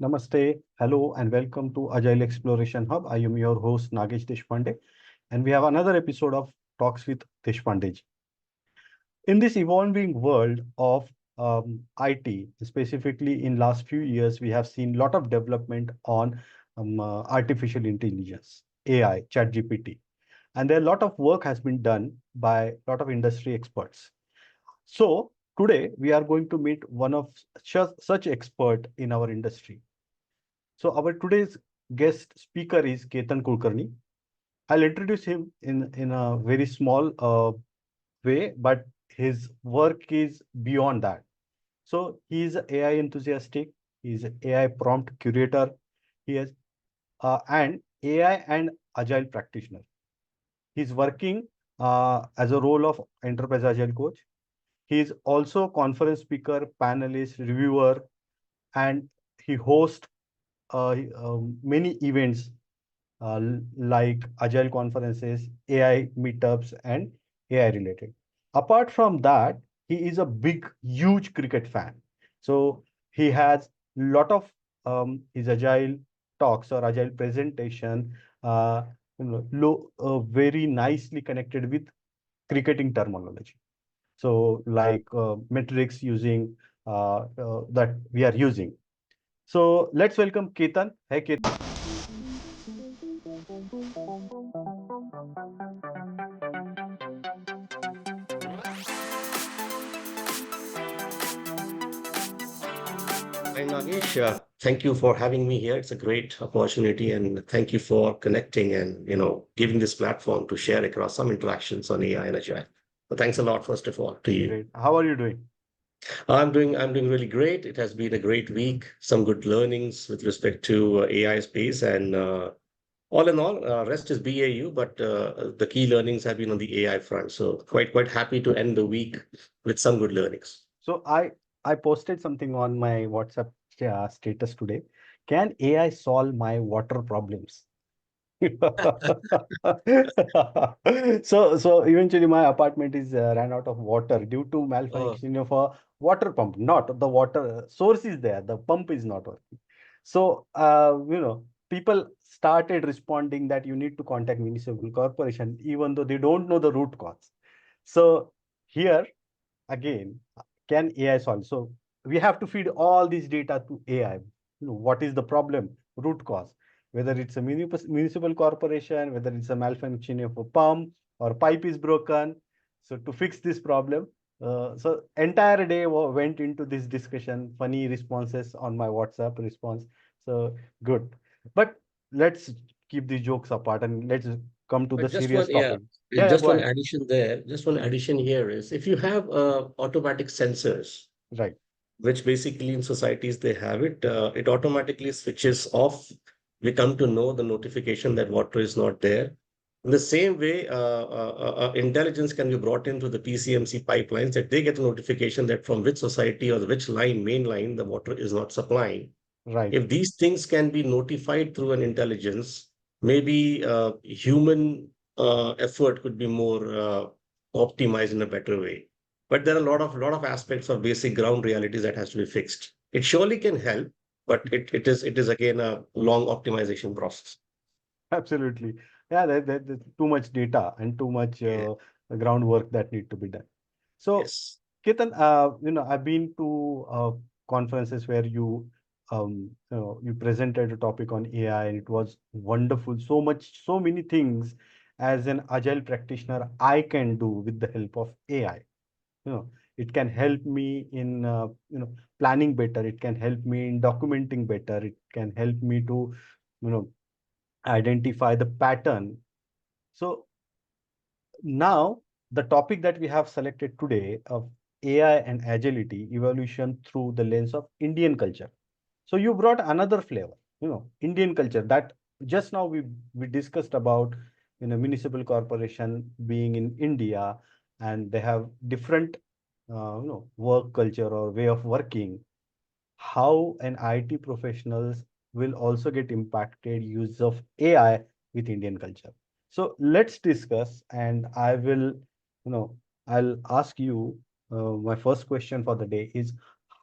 Namaste, hello, and welcome to Agile Exploration Hub. I am your host Nagesh Deshpande, and we have another episode of Talks with Deshpande. In this evolving world of IT, specifically in last few years, we have seen a lot of development on artificial intelligence, AI, ChatGPT, and there a lot of work has been done by a lot of industry experts. So today we are going to meet one of such expert in our industry. So our today's guest speaker is Ketan Kulkarni. I'll introduce him in a very small way, but his work is beyond that. So he is AI enthusiastic. He is an AI prompt curator. He is and AI and agile practitioner. He's working as a role of enterprise agile coach. He is also conference speaker, panelist, reviewer, and he hosts many events like agile conferences, AI meetups, and AI related. Apart from that, he is a big, huge cricket fan. So he has lot of his agile talks or agile presentation, uh, very nicely connected with cricketing terminology. So like metrics using that we are using. So let's welcome Ketan. Hey, Ketan. Hi, Nagesh. Thank you for having me here. It's a great opportunity, and thank you for connecting and giving this platform to share across some interactions on AI and Agile. So thanks a lot, first of all, to you. Great. How are you doing? I'm doing really great. It has been a great week. Some good learnings with respect to AI space, and all in all, rest is BAU. But the key learnings have been on the AI front. So quite happy to end the week with some good learnings. So I posted something on my WhatsApp status today. Can AI solve my water problems? So eventually my apartment is ran out of water due to Oh, malfunction of a water pump. Not the water source is there, the pump is not working. So people started responding that you need to contact municipal corporation even though they don't know the root cause. So here again, can AI solve? So we have to feed all this data to AI. What is the problem, root cause? Whether it's a municipal corporation, whether it's a malfunction of a pump or pipe is broken. So to fix this problem, so entire day went into this discussion, funny responses on my WhatsApp response. So good. But let's keep the jokes apart and let's come to the but serious topic. Yeah, yeah, just go one ahead. addition there. Just one addition here is if you have automatic sensors, Right, which basically in societies they have it, it automatically switches off. We come to know the notification that water is not there. In the same way, intelligence can be brought into the PCMC pipelines that they get a notification that from which society or which line, main line, the water is not supplying. right. If these things can be notified through an intelligence, maybe human effort could be more optimized in a better way. But there are a lot of aspects of basic ground realities that has to be fixed. It surely can help, but it is again a long optimization process. Absolutely. Yeah, there's too much data and too much Yeah. groundwork that need to be done. So, Yes. Ketan, I've been to conferences where you presented a topic on AI and it was wonderful. So much, so many things as an agile practitioner I can do with the help of AI. You know, it can help me in planning better. It can help me in documenting better. It can help me to you know identify the pattern. So now the topic that we have selected today of AI and agility evolution through the lens of Indian culture. So you brought another flavor, Indian culture that just now we discussed about municipal corporation being in India and they have different work culture or way of working, how an IT professionals will also get impacted use of AI with Indian culture. So let's discuss, and I'll ask you. My first question for the day is: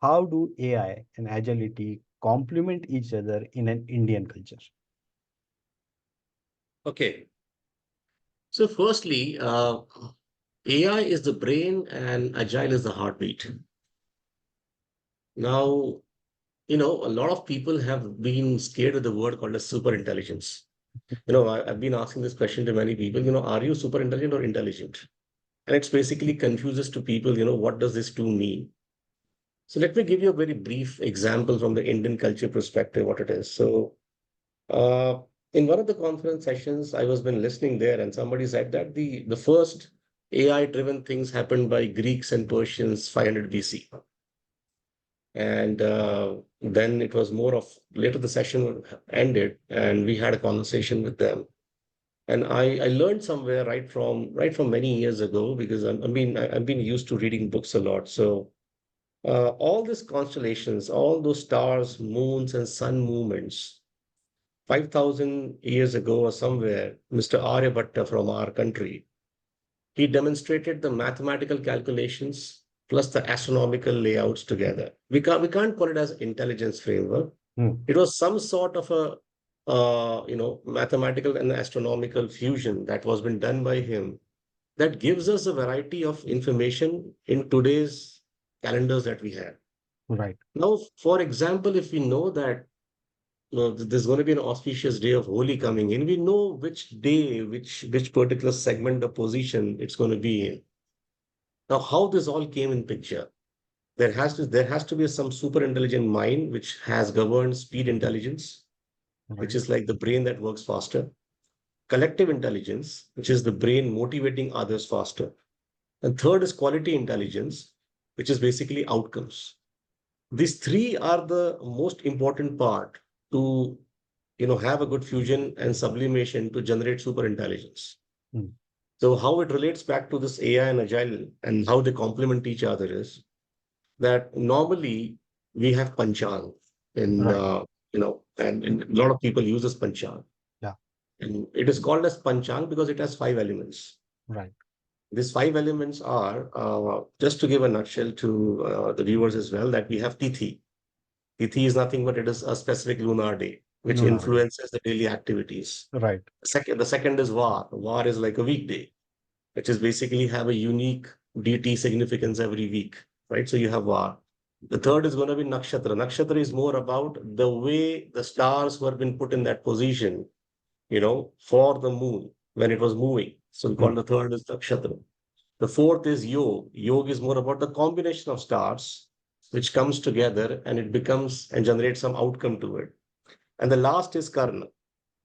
how do AI and agility complement each other in an Indian culture? Okay. So firstly, AI is the brain and Agile is the heartbeat. Now, a lot of people have been scared of the word called as super intelligence. I've been asking this question to many people, are you super intelligent or intelligent? And it's basically confuses to people, what does this two mean? So let me give you a very brief example from the Indian culture perspective, what it is. So uh, in one of the conference sessions, I was been listening there, and somebody said that the first AI-driven things happened by Greeks and Persians 500 BC. And then it was more of later the session ended, and we had a conversation with them. And I learned somewhere right from many years ago because I've been used to reading books a lot. So all these constellations, all those stars, moons, and sun movements, 5,000 years ago or somewhere, Mr. Aryabhatta from our country, he demonstrated the mathematical calculations plus the astronomical layouts together. We can't call it as intelligence framework. Hmm. It was some sort of a mathematical and astronomical fusion that was been done by him that gives us a variety of information in today's calendars that we have. Right. Now, for example, if we know that there's going to be an auspicious day of Holi coming in, we know which day, which particular segment of position it's going to be in. Now, how this all came in picture? There has to be some super intelligent mind which has governed speed intelligence, which Right. is like the brain that works faster, collective intelligence, which is the brain motivating others faster, and third is quality intelligence, which is basically outcomes. These three are the most important part to have a good fusion and sublimation to generate super intelligence. Hmm. So how it relates back to this AI and agile and how they complement each other is that normally we have panchang in Right. and a lot of people use this panchang, Yeah. and it is called as panchang because it has five elements. Right. These five elements are just to give a nutshell to the viewers as well, that we have tithi. Tithi is nothing but it is a specific lunar day which Lunar day. influences the daily activities. Right. The second is var. Var is like a weekday, which is basically have a unique deity significance every week, right? So you have var. The third is going to be nakshatra. Nakshatra is more about the way the stars were been put in that position, for the moon when it was moving. So we call Hmm. the third is nakshatra. The fourth is yog. Yog is more about the combination of stars which comes together and it becomes and generates some outcome to it. And the last is karna.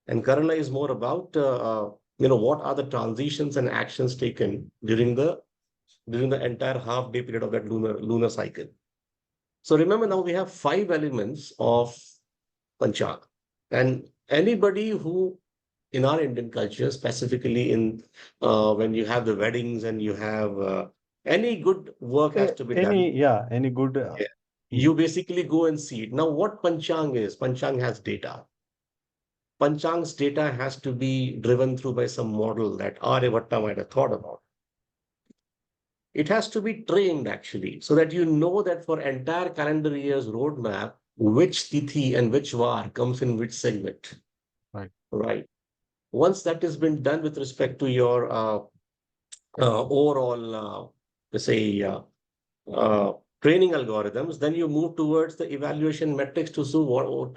And karna is more about what are the transitions and actions taken during the entire half day period of that lunar cycle. So remember now we have five elements of panchak, and anybody who in our Indian culture, specifically in when you have the weddings and you have any good work has to be done. Any good Yeah. y- You basically go and see it. Now, what Panchang is? Panchang has data. Panchang's data has to be driven through by some model that Aryabhatta might have thought about. It has to be trained actually, so that you know that for entire calendar year's roadmap, which tithi and which var comes in which segment, right. right? Once that has been done with respect to your overall, let's say, uh, training algorithms, then you move towards the evaluation metrics to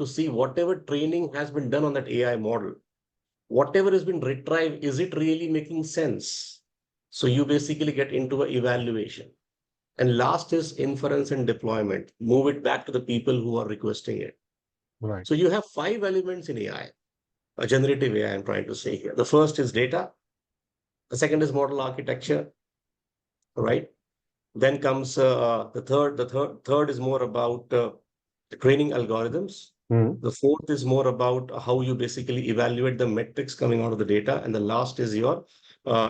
see whatever training has been done on that AI model, whatever has been retrieved, is it really making sense? So you basically get into an evaluation. And last is inference and deployment. Move it back to the people who are requesting it. Right. So you have five elements in AI, a generative AI, I'm trying to say here. The first is data. The second is model architecture, right? Then comes the third. The third is more about the training algorithms. Hmm. The fourth is more about how you basically evaluate the metrics coming out of the data. And the last is your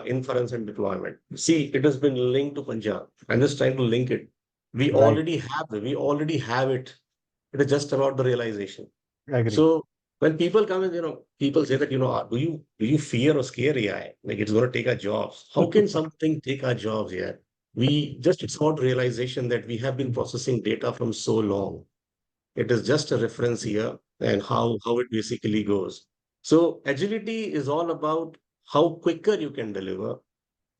inference and deployment. See, it has been linked to Punjab. I'm just trying to link it. We Right. already have it. We already have it. It is just about the realization. Agree. So when people come in, people say that, do you fear or scare AI? Like it's going to take our jobs. How can something take our jobs here? It's about realization that we have been processing data from so long. It is just a reference here and how it basically goes. So agility is all about how quicker you can deliver.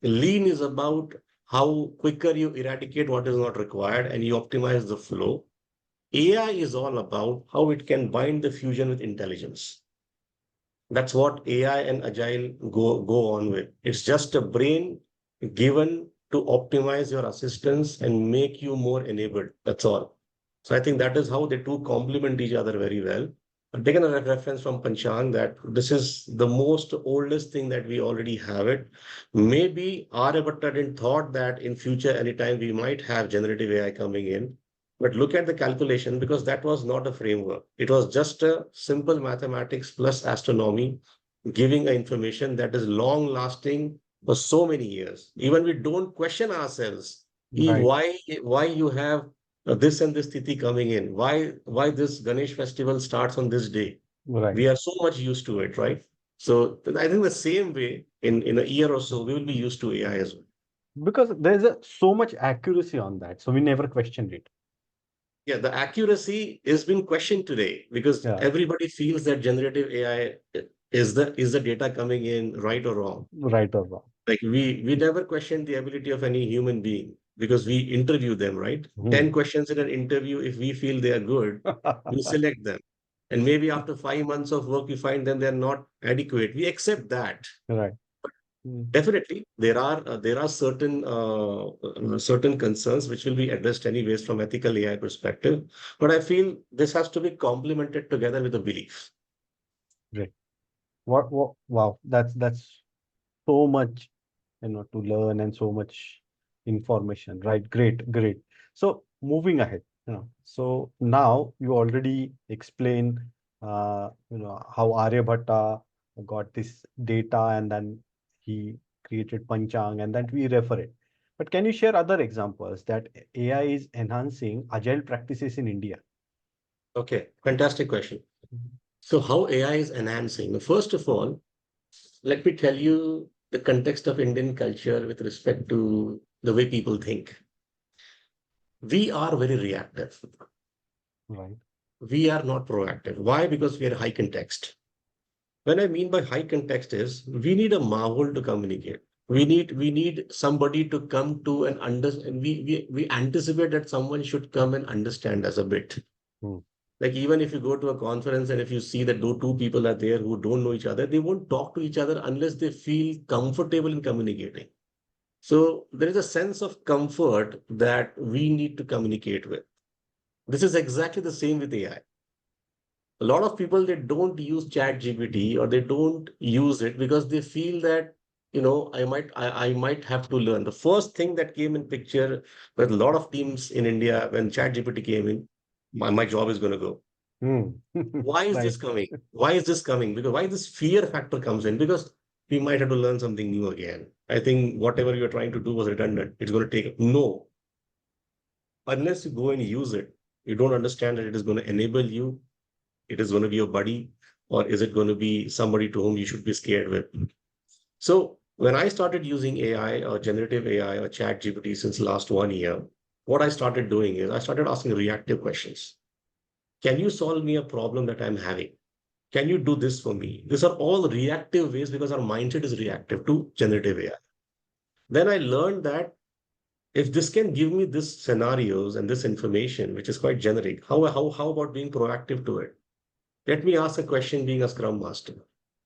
Lean is about how quicker you eradicate what is not required and you optimize the flow. AI is all about how it can bind the fusion with intelligence. That's what AI and Agile go on with. It's just a brain given to optimize your assistance and make you more enabled. That's all. So I think that is how the two complement each other very well. I've taken a reference from Panchang that this is the most oldest thing that we already have it. Maybe Aryabhatta didn't thought that in future anytime we might have generative AI coming in. But look at the calculation because that was not a framework. It was just a simple mathematics plus astronomy giving a information that is long lasting for so many years. Even we don't question ourselves Right, why you have this and this tithi coming in, why this Ganesh festival starts on this day. right. We are so much used to it, right? So I think the same way in a year or so we will be used to AI as well. Because so much accuracy on that, so we never questioned it. Yeah, the accuracy is being questioned today because Yeah, everybody feels that generative AI is the data coming in right or wrong. right or wrong. Like we never question the ability of any human being because we interview them, right? Hmm. 10 questions in an interview, if we feel they are good, we select them. And maybe after 5 months of work, we find them they're not adequate. We accept that. Right. Mm. Definitely, there are certain concerns which will be addressed anyways from ethical AI perspective, but I feel this has to be complemented together with a belief. Great. What, wow, that's so much, to learn and so much information, right? Great, great. So moving ahead, so now you already explained, how Aryabhatta got this data and then he created Panchang and then we refer it. But can you share other examples that AI is enhancing agile practices in India? Okay, fantastic question. Mhm. So how AI is enhancing? First of all, let me tell you the context of Indian culture with respect to the way people think. We are very reactive. Right. We are not proactive. Why? Because we are high context. When I mean by high context is we need a marvel to communicate. We need somebody to come to and understand. We anticipate that someone should come and understand us a bit. Hmm. Like even if you go to a conference and if you see that two people are there who don't know each other, they won't talk to each other unless they feel comfortable in communicating. So there is a sense of comfort that we need to communicate with. This is exactly the same with AI. A lot of people they don't use chat gpt or they don't use it because they feel that I might have to learn. The first thing that came in picture with a lot of teams in India when chat gpt came in, my job is going to go. Hmm. Why is Right. this coming? Why is this coming? Because why this fear factor comes in? Because we might have to learn something new again. I think whatever you're trying to do was redundant. It's going to take no. Unless you go and use it, you don't understand that it is going to enable you, it is going to be your buddy, or is it going to be somebody to whom you should be scared with? So when I started using AI or generative AI or chat GPT since last 1 year, what I started doing is I started asking reactive questions. Can you solve me a problem that I'm having? Can you do this for me? These are all reactive ways because our mindset is reactive to generative AI. Then I learned that if this can give me this scenarios and this information, which is quite generic, how about being proactive to it? Let me ask a question being a Scrum Master.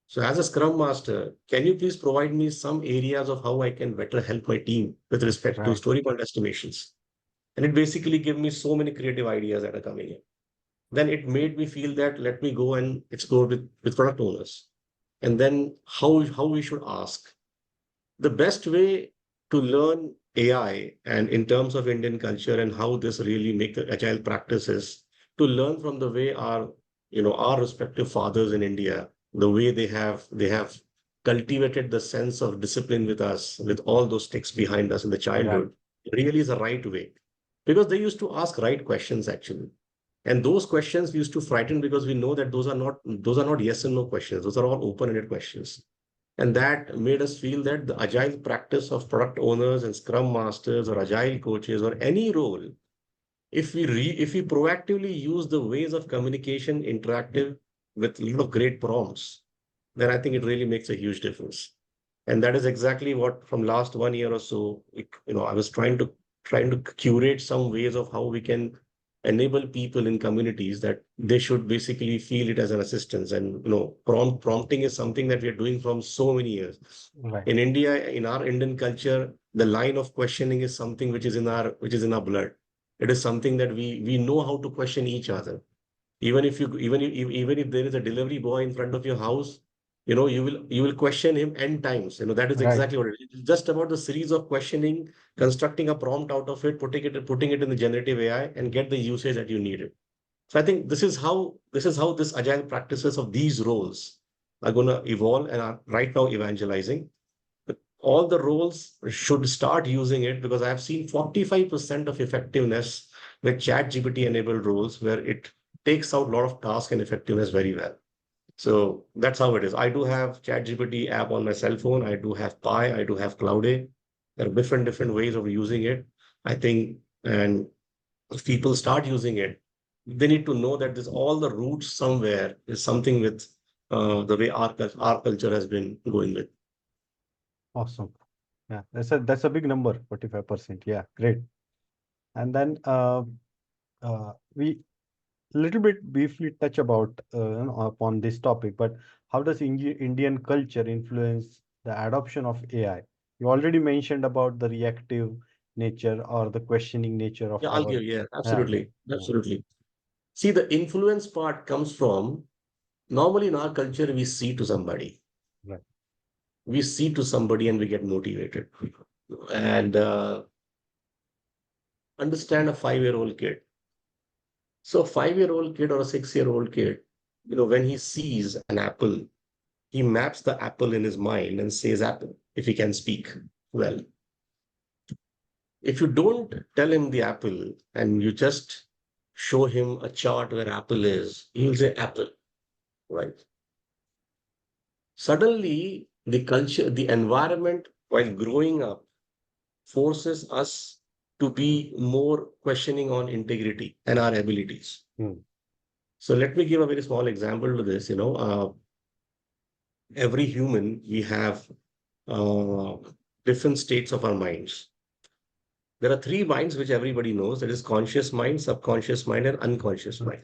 So, as a Scrum Master, can you please provide me some areas of how I can better help my team with respect to Right. story point estimations? And it basically gave me so many creative ideas that are coming in. Then it made me feel that let me go and explore with product owners. And then how we should ask. The best way to learn AI and in terms of Indian culture and how this really make the agile practices to learn from the way our respective fathers in India, the way they have cultivated the sense of discipline with us, with all those sticks behind us in the Right. childhood, really is the right way. Because they used to ask right questions actually. And those questions used to frighten because we know that those are not yes and no questions. Those are all open-ended questions. And that made us feel that the agile practice of product owners and scrum masters or agile coaches or any role if we proactively use the ways of communication interactive with a lot of great prompts, then I think it really makes a huge difference. And that is exactly what from last 1 year or so, I was trying to curate some ways of how we can enable people in communities that they should basically feel it as an assistance. And prompting is something that we are doing from so many years. Right. In India, in our Indian culture, the line of questioning is something which is in our blood. It is something that we know how to question each other. Even if there is a delivery boy in front of your house, you will question him n times. That is Right. exactly what it is. It's just about the series of questioning, constructing a prompt out of it, putting it in the generative AI, and get the usage that you needed. So I think this is how this agile practices of these roles are going to evolve and are right now evangelizing. But all the roles should start using it, because I've seen 45% of effectiveness with chat GPT enabled roles, where it takes out a lot of task and effectiveness very well. So that's how it is. I do have ChatGPT app on my cell phone. I do have Pi. I do have Cloud. There are different ways of using it. I think, and if people start using it, they need to know that this all the roots somewhere is something with the way our culture has been going with. Awesome. Yeah, that's a big number, 45%. Yeah, great. And then we little bit briefly touch about upon this topic, but how does Indian culture influence the adoption of AI? You already mentioned about the reactive nature or the questioning nature of Yeah, I'll our. give. Yeah, Yeah, yeah, absolutely. yeah, Absolutely. See, the influence part comes from normally in our culture, we see to somebody. right. We see to somebody and we get motivated. And understand a 5-year-old kid. So, a 5-year-old kid or a 6-year-old kid, when he sees an apple, he maps the apple in his mind and says apple, if he can speak well. If you don't tell him the apple and you just show him a chart where apple is, he'll say apple, right? Suddenly, the culture, the environment while growing up forces us to be more questioning on integrity and our abilities. Hmm. So let me give a very small example to this. Every human, we have uh, different states of our minds. There are three minds which everybody knows. That is conscious mind, subconscious mind, and unconscious mind.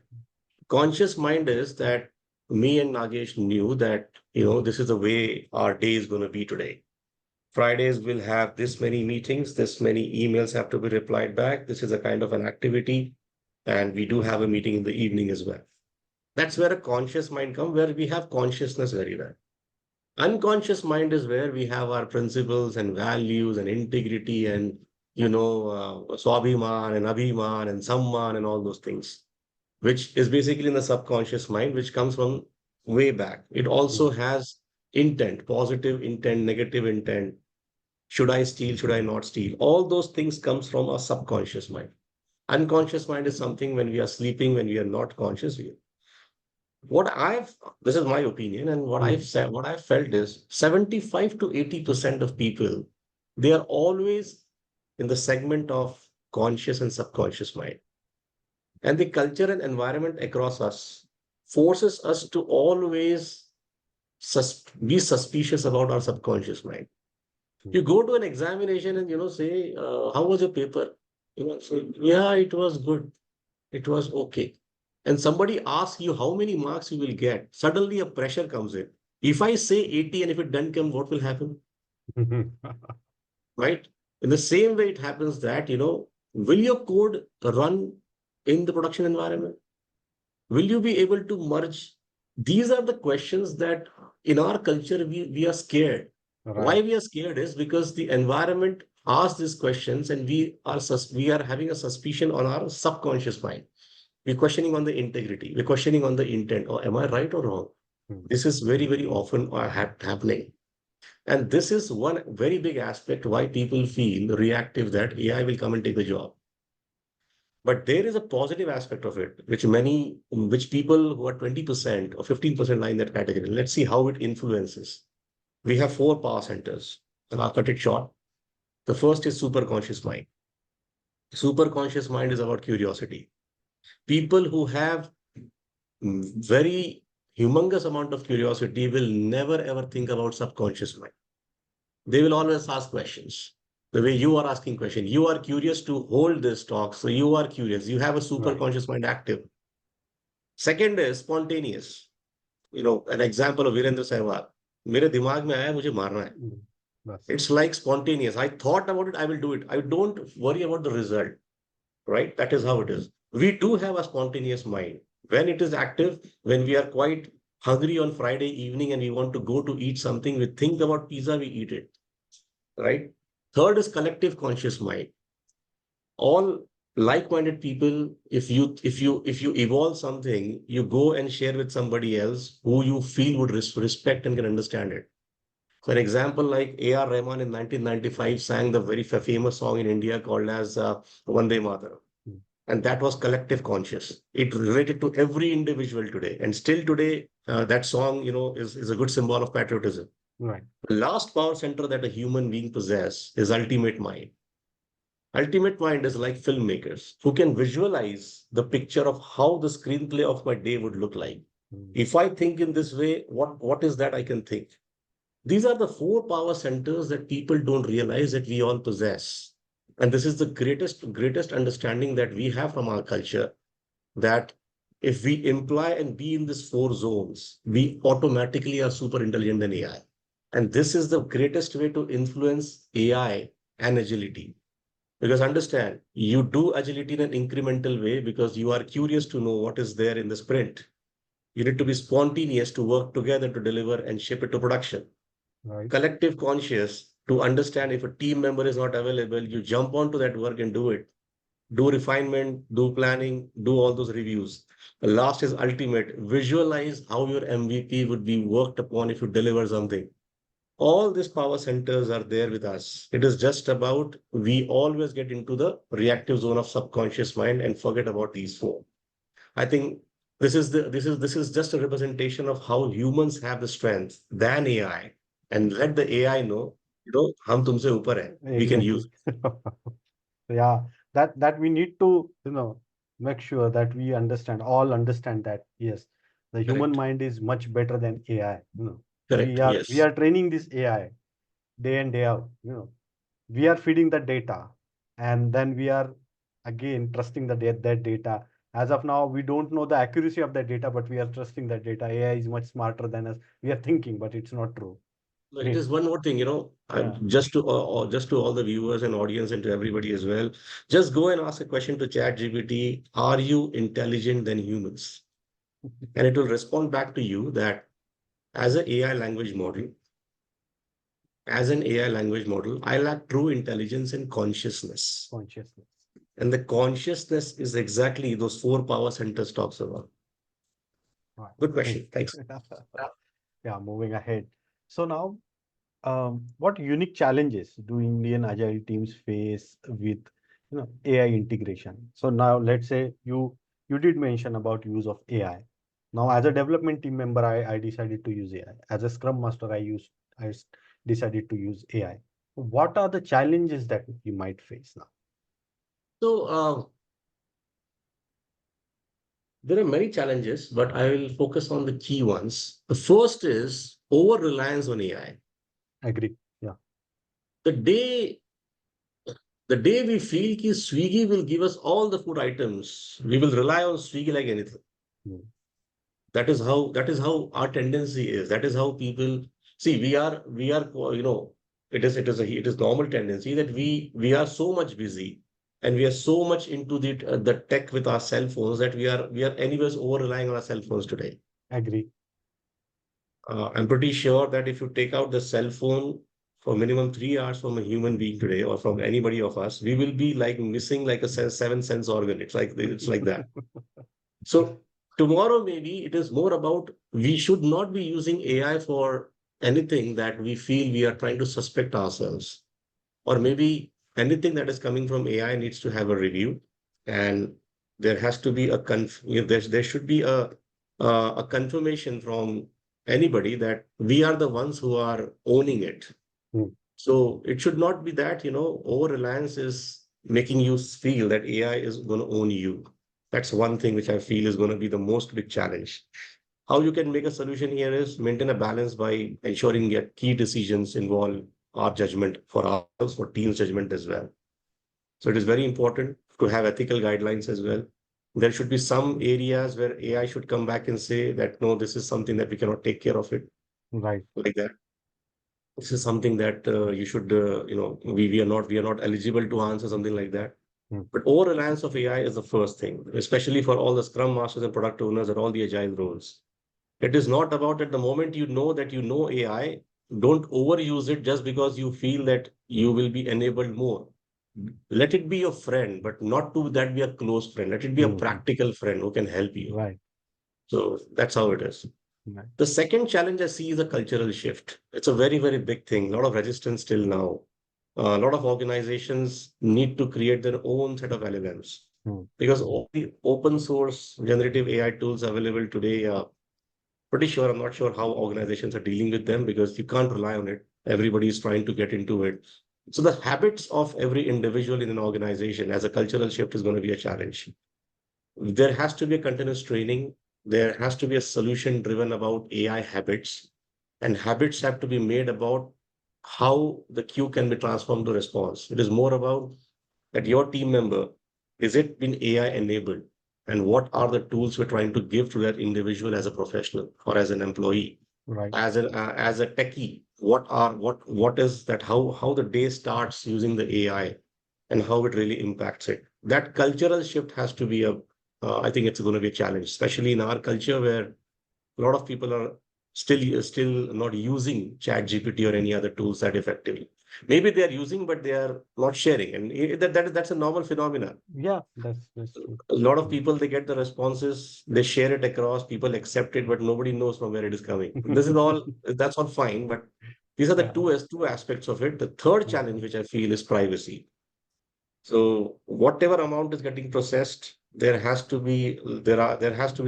Conscious mind is that me and Nagesh knew that, this is the way our day is going to be today. Fridays will have this many meetings, this many emails have to be replied back. This is a kind of an activity. And we do have a meeting in the evening as well. That's where a conscious mind comes, where we have consciousness very well. Unconscious mind is where we have our principles and values and integrity and, swabhiman and abhiman and samman and all those things, which is basically in the subconscious mind, which comes from way back. It also Hmm. has intent, positive intent, negative intent. Should I steal? Should I not steal? All those things comes from our subconscious mind. Unconscious mind is something when we are sleeping, when we are not conscious. What I've, this is my opinion, and what I've Hmm. said, what I've felt is 75 to 80% of people, they are always in the segment of conscious and subconscious mind. And the culture and environment across us forces us to always be suspicious about our subconscious mind. Hmm. You go to an examination and say, how was your paper? Say, yeah, it was good. It was okay. And somebody asks you how many marks you will get. Suddenly a pressure comes in. If I say 80 and if it doesn't come, what will happen? Right? In the same way, it happens that, will your code run in the production environment? Will you be able to merge? These are the questions that in our culture we are scared. Why Right. we are scared is because the environment asks these questions and we are having a suspicion on our subconscious mind. We're questioning on the integrity. We're questioning on the intent. Or am I right or wrong? Hmm. This is very, very often happening. And this is one very big aspect why people feel reactive that AI will come and take the job. But there is a positive aspect of it, which people who are 20% or 15% lie in that category. Let's see how it influences. We have four power centers, and I'll cut it short. The first is super conscious mind. Super conscious mind is about curiosity. People who have very humongous amount of curiosity will never ever think about subconscious mind. They will always ask questions. The way you are asking question, you are curious to hold this talk. So you are curious. You have a super Right. conscious mind active. Second is spontaneous. An example of Virendra Sehwag. मेरे दिमाग में आया मुझे मारना है. Yes. It's like spontaneous. I thought about it, I will do it. I don't worry about the result, right? That is how it is. We do have a spontaneous mind. When it is active, when we are quite hungry on Friday evening and we want to go to eat something, we think about pizza, we eat it, right? Third is collective conscious mind. All like-minded people, if you evolve something, you go and share with somebody else who you feel would respect and can understand it. For example, like A.R. Rahman in 1995 sang the very famous song in India called as Vande Mataram. Mm. And that was collective conscious. It related to every individual today. And still today, that song, is a good symbol of patriotism. Right. The last power center that a human being possesses is ultimate mind. Ultimate mind is like filmmakers who can visualize the picture of how the screenplay of my day would look like. Mm. If I think in this way, what is that I can think? These are the four power centers that people don't realize that we all possess. And this is the greatest understanding that we have from our culture, that if we imply and be in these four zones, we automatically are super intelligent than AI. And this is the greatest way to influence AI and agility. Because understand, you do agility in an incremental way because you are curious to know what is there in the sprint. You need to be spontaneous to work together to deliver and ship it to production. Right. Collective conscious to understand if a team member is not available, you jump onto that work and do it. Do refinement, do planning, do all those reviews. The last is ultimate. Visualize how your MVP would be worked upon if you deliver something. All these power centers are there with us. It is just about we always get into the reactive zone of subconscious mind and forget about these four. I think this is just a representation of how humans have the strength than AI, and let the AI know, हम तुमसे ऊपर है. We can use Exactly. Yeah, that we need to, make sure that we all understand that yes, the it. human Correct. mind is much better than AI. Correct. We Yes. are training this AI day in day out. We are feeding the data, and then we are again trusting that data. As of now, we don't know the accuracy of that data, but we are trusting that data. AI is much smarter than us. We are thinking, but it's not true. No, it is one more thing, Yeah. just to all the viewers and audience and to everybody as well. Just go and ask a question to ChatGPT. Are you intelligent than humans? And it will respond back to you that as an AI language model, as an AI language model, I lack true intelligence and consciousness. Consciousness. And the consciousness is exactly those four power centers talks about. Right. Good Great. question. Thanks. Yeah, moving ahead. So now, what unique challenges do Indian agile teams face with AI integration? So now let's say you did mention about use of AI. Now, as a development team member, I decided to use AI. As a Scrum Master, decided to use AI. What are the challenges that you might face now? So there are many challenges, but I will focus on the key ones. The first is over reliance on AI. Agree. Yeah. The day the day we feel that Swiggy will give us all the food items, we will rely on Swiggy like anything. Mm. That is how our tendency is. That is how people see. We are it is normal tendency that we are so much busy and we are so much into the tech with our cell phones that we are anyways over relying on our cell phones today. Agree. I'm pretty sure that if you take out the cell phone for minimum 3 hours from a human being today or from anybody of us, we will be like missing like a seven sense organ. It's like that. So tomorrow, maybe it is more about we should not be using AI for anything that we feel we are trying to suspect ourselves. Or maybe anything that is coming from AI needs to have a review. And there has to be there should be a confirmation from anybody that we are the ones who are owning it. Mm. So it should not be that, over reliance is making you feel that AI is going to own you. That's one thing which I feel is going to be the most big challenge. How you can make a solution here is maintain a balance by ensuring that key decisions involve our judgment for ourselves, for team's judgment as well. So it is very important to have ethical guidelines as well. There should be some areas where AI should come back and say that, no, this is something that we cannot take care of it Right. like that. This is something that you should, we are not eligible to answer something like that. Mm. But over reliance of AI is the first thing, especially for all the Scrum Masters and product owners and all the agile roles. It is not about at the moment you know that you know AI, don't overuse it just because you feel that you will be enabled more. Let it be your friend, but not to that be a close friend. Let it be a Mhm. practical friend who can help you. Right. So that's how it is. Right. The second challenge I see is a cultural shift. It's a very, very big thing. A lot of resistance still now. A lot of organizations need to create their own set of LLMs Mm. because all the open source generative AI tools available today are pretty sure. I'm not sure how organizations are dealing with them because you can't rely on it. Everybody is trying to get into it. So the habits of every individual in an organization as a cultural shift is going to be a challenge. There has to be a continuous training. There has to be a solution driven about AI habits, and habits have to be made about how the queue can be transformed to response. It is more about that your team member, is it been AI enabled? And what are the tools we're trying to give to that individual as a professional or as an employee, Right. as a techie? What is that? How the day starts using the AI and how it really impacts it. That cultural shift has to be I think it's going to be a challenge, especially in our culture where a lot of people are still not using Chat GPT or any other tools that effectively. Maybe they are using, but they are not sharing, and that's a normal phenomenon. Yeah, that's true. A lot of Mm. people they get the responses, they share it across, people accept it, but nobody knows from where it is coming. This is all that's all fine, but these are the Yeah. two aspects of it. The third Mm. challenge, which I feel, is privacy. So whatever amount is getting processed, there has to be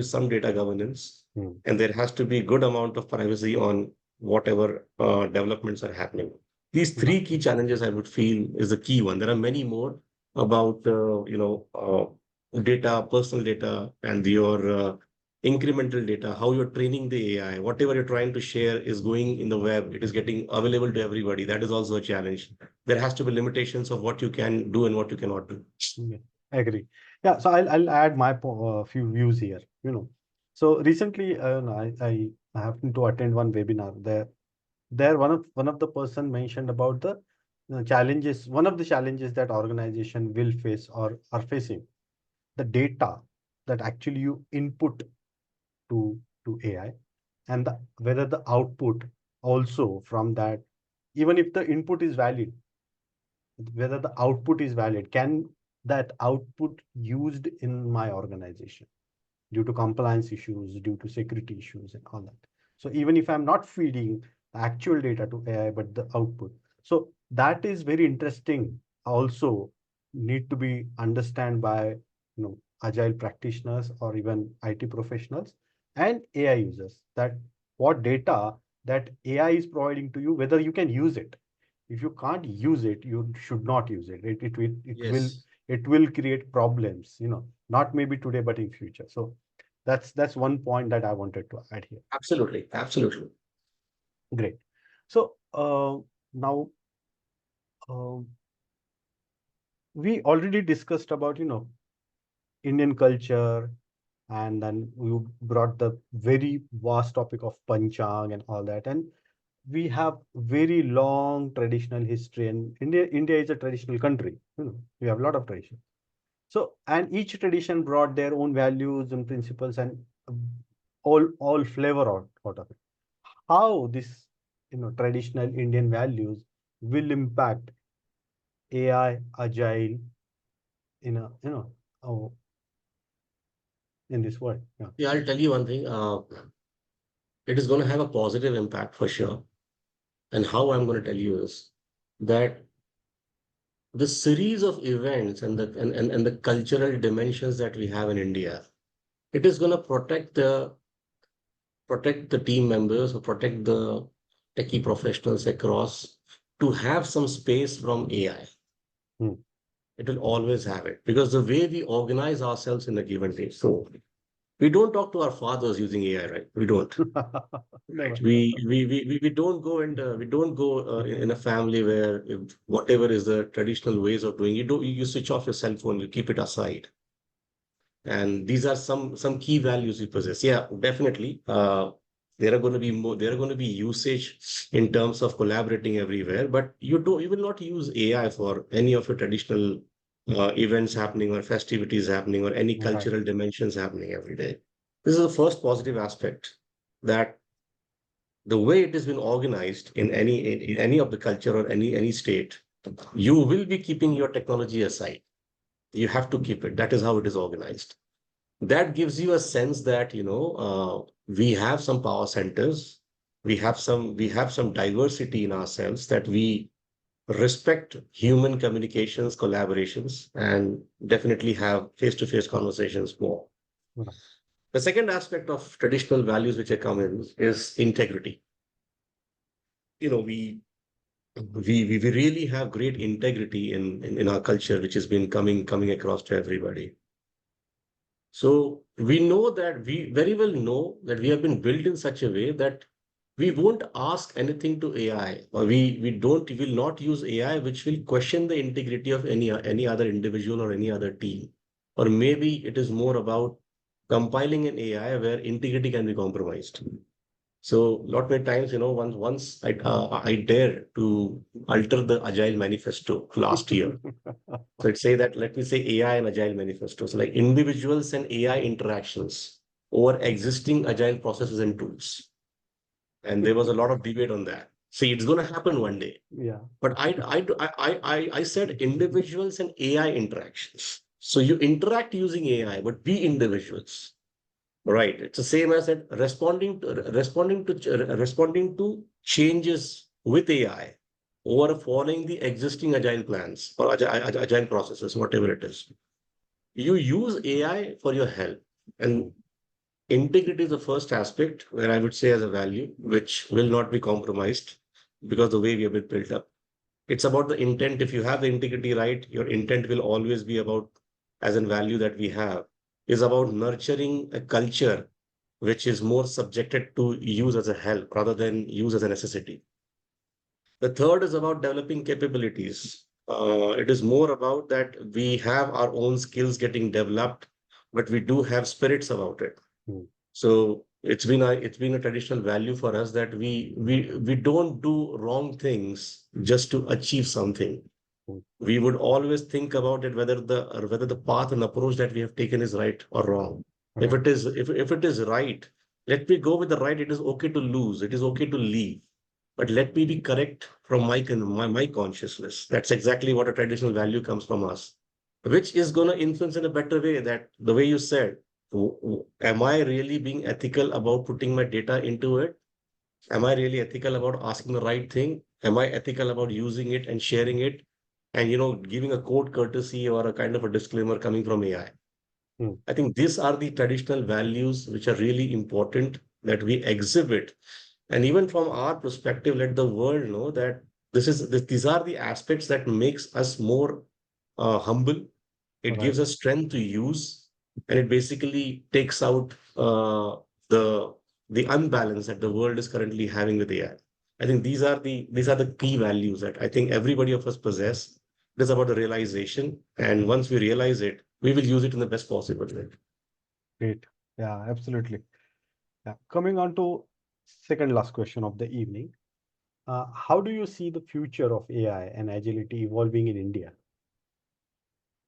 some data governance, Mm. and there has to be good amount of privacy on whatever developments are happening. These Right. three key challenges I would feel is the key one. There are many more about data, personal data, and your incremental data, how you're training the AI, whatever you're trying to share is going in the web, it is getting available to everybody. That is also a challenge. There has to be limitations of what you can do and what you cannot do. Yeah, agree. Yeah, so I'll add my few views here. So recently, I happened to attend one webinar. There one of the person mentioned about the challenges. One of the challenges that organization will face or are facing, the data that actually you input to AI, and whether the output also from that, even if the input is valid, whether the output is valid, can that output used in my organization due to compliance issues, due to security issues and all that. So even if I'm not feeding the actual data to AI, but the output. So that is very interesting. Also need to be understand by agile practitioners or even IT professionals and AI users, that what data that AI is providing to you, whether you can use it. If you can't use it, you should not use it. Yes, It will create problems, not maybe today, but in future. So that's one point that I wanted to add here. absolutely, absolutely. Great. So now we already discussed about Indian culture, and then we brought the very vast topic of Panchang and all that, and we have very long traditional history, and India is a traditional country. We have a lot of tradition. So, and each tradition brought their own values and principles and all flavor out of it. How this traditional Indian values will impact AI, agile in a oh, in this world. Yeah. Yeah, I'll tell you one thing. It is going to have a positive impact for sure. And how I'm going to tell you is that the series of events and the cultural dimensions that we have in India, it is going to protect the team members or protect the techie professionals across to have some space from AI. Hmm. It will always have it because the way we organize ourselves in a given day. So we don't talk to our fathers using AI, right? We don't. Right. Never. We don't go and we don't go in a family where if whatever is the traditional ways of doing, you switch off your cell phone, you keep it aside. And these are some key values we possess. Yeah, definitely. There are going to be more, there are going to be usage in terms of collaborating everywhere, but you will not use AI for any of your traditional events happening or festivities happening or any Right. cultural dimensions happening every day. This is the first positive aspect, that the way it has been organized in any of the culture or any state, you will be keeping your technology aside. You have to keep it. That is how it is organized. That gives you a sense that, we have some power centers, we have some diversity in ourselves, that we respect human communications, collaborations, and definitely have face-to-face conversations more. Right. The second aspect of traditional values which I come in is integrity. You know, we really have great integrity in our culture, which has been coming across to everybody. So we know that we very well know that we have been built in such a way that we won't ask anything to AI, or we will not use AI which will question the integrity of any other individual or any other team. Or maybe it is more about compiling an AI where integrity can be compromised. So lot many times, once I dared to alter the Agile manifesto last year. So it say that, let me say AI and Agile manifesto. So like individuals and AI interactions over existing Agile processes and tools. And there was a lot of debate on that. See, it's going to happen one day. Yeah. But I said individuals and AI interactions. So you interact using AI, but be individuals. Right. It's the same as that responding to changes with AI or following the existing agile plans or agile processes, whatever it is. You use AI for your help. And integrity is the first aspect where I would say as a value, which will not be compromised because the way we have been built up. It's about the intent. If you have the integrity right, your intent will always be about, as in value that we have, is about nurturing a culture which is more subjected to use as a help rather than use as a necessity. The third is about developing capabilities. It is more about that we have our own skills getting developed, but we do have spirits about it. Hmm. So it's been a traditional value for us that we don't do wrong things just to achieve something. Hmm. We would always think about it whether the path and approach that we have taken is right or wrong. If Right. it is if it is right, let me go with the right. It is okay to lose. It is okay to leave. But let me be correct from my consciousness. That's exactly what a traditional value comes from us, which is going to influence in a better way. That the way you said, am I really being ethical about putting my data into it? Am I really ethical about asking the right thing? Am I ethical about using it and sharing it? And giving a code courtesy or a kind of a disclaimer coming from AI. Hmm. I think these are the traditional values which are really important that we exhibit. And even from our perspective, let the world know that these are the aspects that makes us more humble. It Right. gives us strength to use, and it basically takes out the the unbalance that the world is currently having with AI. I think these are the key values that I think everybody of us possess. It is about the realization, and once we realize it, we will use it in the best possible way. Great. Yeah, absolutely. Yeah. Coming on to second last question of the evening. How do you see the future of AI and agility evolving in India?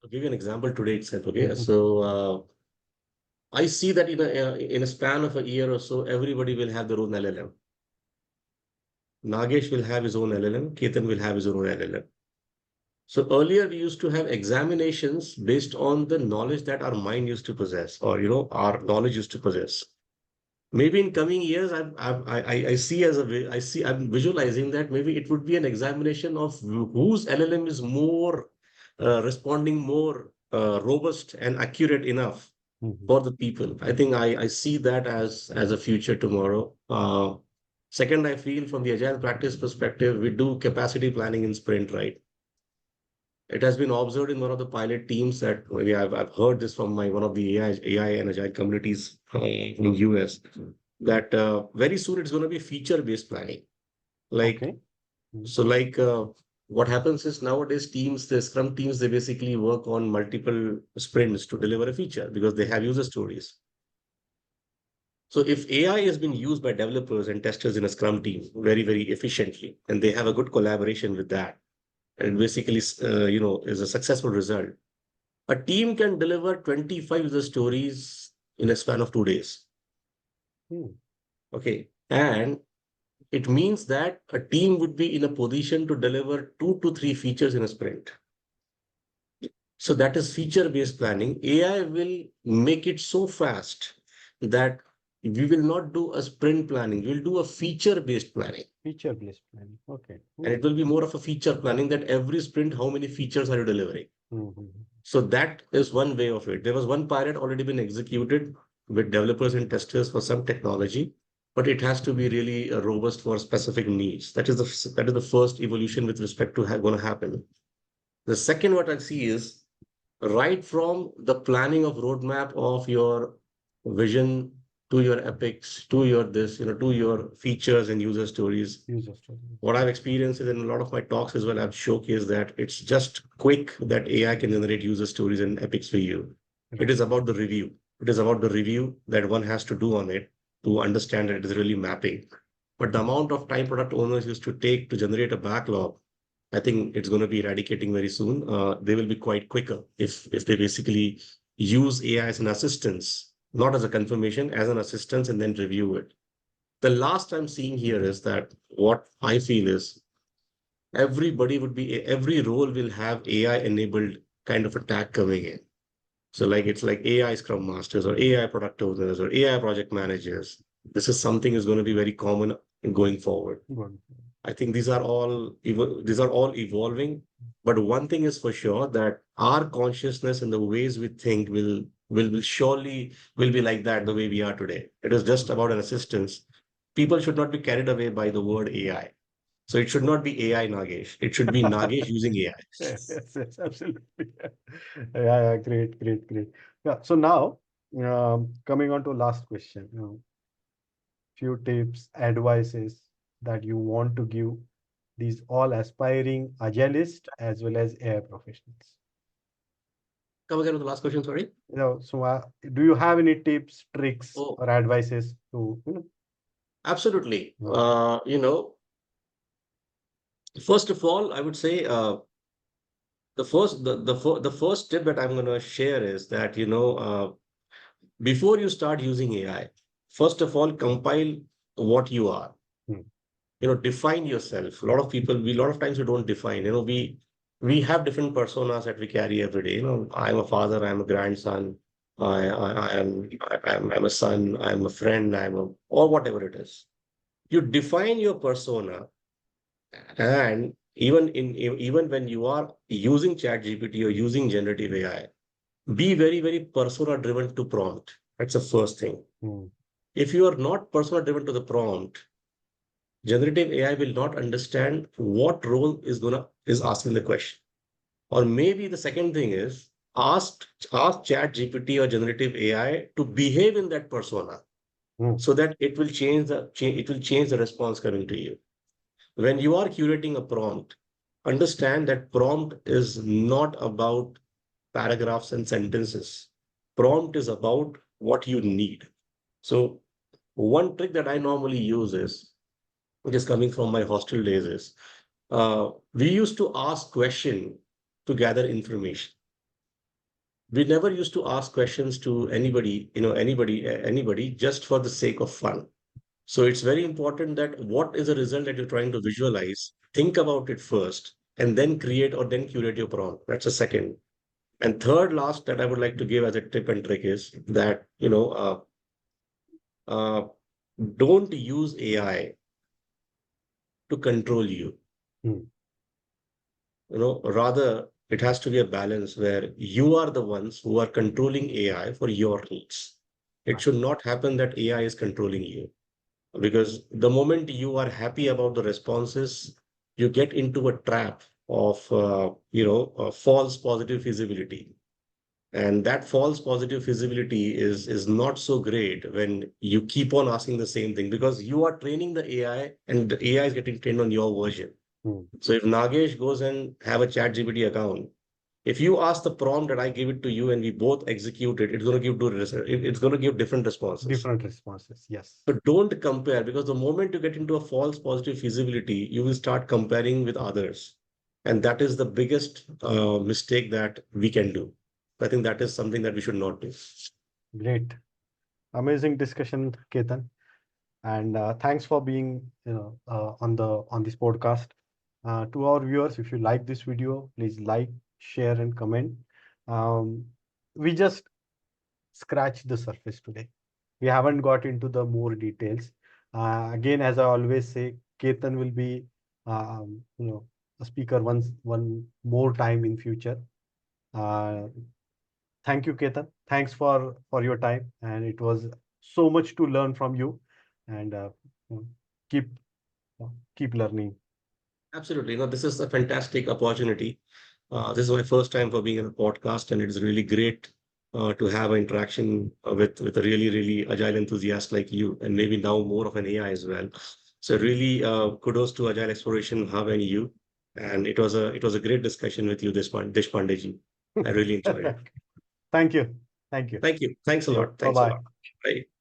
I'll give you an example today itself. Okay, Mhm. so I see that in a span of a year or so, everybody will have their own LLM. Nagesh will have his own LLM. Ketan will have his own LLM. So earlier we used to have examinations based on the knowledge that our mind used to possess, or our knowledge used to possess. Maybe in coming years, I see as a I see I'm visualizing that maybe it would be an examination of whose LLM is more responding more robust and accurate enough Mhm. for the people. I think I see that as a future tomorrow. Second, I feel from the agile practice perspective, we do capacity planning in sprint, right? It has been observed in one of the pilot teams that maybe I've heard this from one of the AI and Agile communities in US, that very soon it's going to be feature-based planning. Like, Okay. Mm. so like what happens is nowadays the Scrum teams, they basically work on multiple sprints to deliver a feature because they have user stories. So if AI has been used by developers and testers in a Scrum team very, very efficiently, and they have a good collaboration with that, and basically, is a successful result, a team can deliver 25 user stories in a span of 2 days. Mm. Okay. And it means that a team would be in a position to deliver 2 to 3 features in a sprint. So that is feature-based planning. AI will make it so fast that we will not do a sprint planning. We'll do a feature-based planning. Feature-based planning. Okay. And it will be more of a feature planning that every sprint, how many features are you delivering? Mm-hmm. So that is one way of it. There was one pilot already been executed with developers and testers for some technology, but it has to be really robust for specific needs. That is the first evolution with respect to going to happen. The second, what I see is right from the planning of roadmap of your vision to your epics, to your this, to your features and user stories. User story. What I've experienced is in a lot of my talks as well, I've showcased that it's just quick that AI can generate user stories and epics for you. It Right. is about the review. It is about the review that one has to do on it to understand that it is really mapping. But the amount of time product owners used to take to generate a backlog, I think it's going to be eradicating very soon. They will be quite quicker if they basically use AI as an assistance, not as a confirmation, as an assistance, and then review it. The last I'm seeing here is that what I feel is every role will have AI enabled kind of a tag coming in. So like it's like AI Scrum Masters or AI product owners or AI project managers. This is something is going to be very common in going forward. Good. I think these are all evolving, but one thing is for sure that our consciousness and the ways we think will surely will be like that the way we are today. It is just about an assistance. People should not be carried away by the word AI. So it should not be AI Nagesh. It should be Nagesh using AI. Yes, yes, absolutely. Yeah, yeah, great, great, great. Yeah. So now, coming on to last question, few tips, advices that you want to give these all aspiring agilists as well as AI professionals. Come again with the last question, sorry. So do you have any tips, tricks, Oh, or advices to, absolutely. uh, First of all, I would say the first tip that I'm going to share is that before you start using AI, first of all, compile what you are. hmm, Define yourself. A lot of times we don't define. We have different personas that we carry every day. I'm a father, I'm a grandson, I'm a son, I'm a friend, or whatever it is. You define your persona, and even when you are using ChatGPT or using generative AI, be very, very persona driven to prompt. That's the first thing. hmm, If you are not persona driven to the prompt, generative AI will not understand what role is asking the question. Or maybe the second thing is ask ChatGPT or generative AI to behave in that persona hmm, so that it will change the response coming to you. When you are curating a prompt, understand that prompt is not about paragraphs and sentences. Prompt is about what you need. So one trick that I normally use is, which is coming from my hostel days, is we used to ask question to gather information. We never used to ask questions to anybody just for the sake of fun. So it's very important that what is the result that you're trying to visualize, think about it first, and then create or then curate your prompt. That's a second. And third, last that I would like to give as a tip and trick is that, uh, don't use AI to control you. hmm, Rather, it has to be a balance where you are the ones who are controlling AI for your needs. It right, should not happen that AI is controlling you. Because the moment you are happy about the responses, you get into a trap of false positive feasibility. And that false positive feasibility is not so great when you keep on asking the same thing, because you are training the AI and the AI is getting trained on your version. Hmm. So if Nagesh goes and have a ChatGPT account, if you ask the prompt that I give it to you and we both execute it, it's going to give it's going to give different responses. Different responses. Yes. So don't compare, because the moment you get into a false positive feasibility, you will start comparing with others. And that is the biggest mistake that we can do. I think that is something that we should not do. Great. Amazing discussion, Ketan. And thanks for being on this podcast. To our viewers, if you like this video, please like, share, and comment. Um, we just scratched the surface today. We haven't got into the more details. Again, as I always say, Ketan will be a speaker one more time in future. Uh, Thank you, Ketan. Thanks for your time, and it was so much to learn from you. And you know, keep keep learning. Absolutely. No, this is a fantastic opportunity. This is my first time for being in a podcast, and it is really great to have an interaction with a really, really agile enthusiast like you, and maybe now more of an AI as well. So really, kudos to Agile Exploration Hub and you. And it was a great discussion with you, Deshpande ji. I really enjoyed it. Thank you. Thank you. Thank you. Thanks a See you. lot. Bye Thanks a bye. lot. Bye.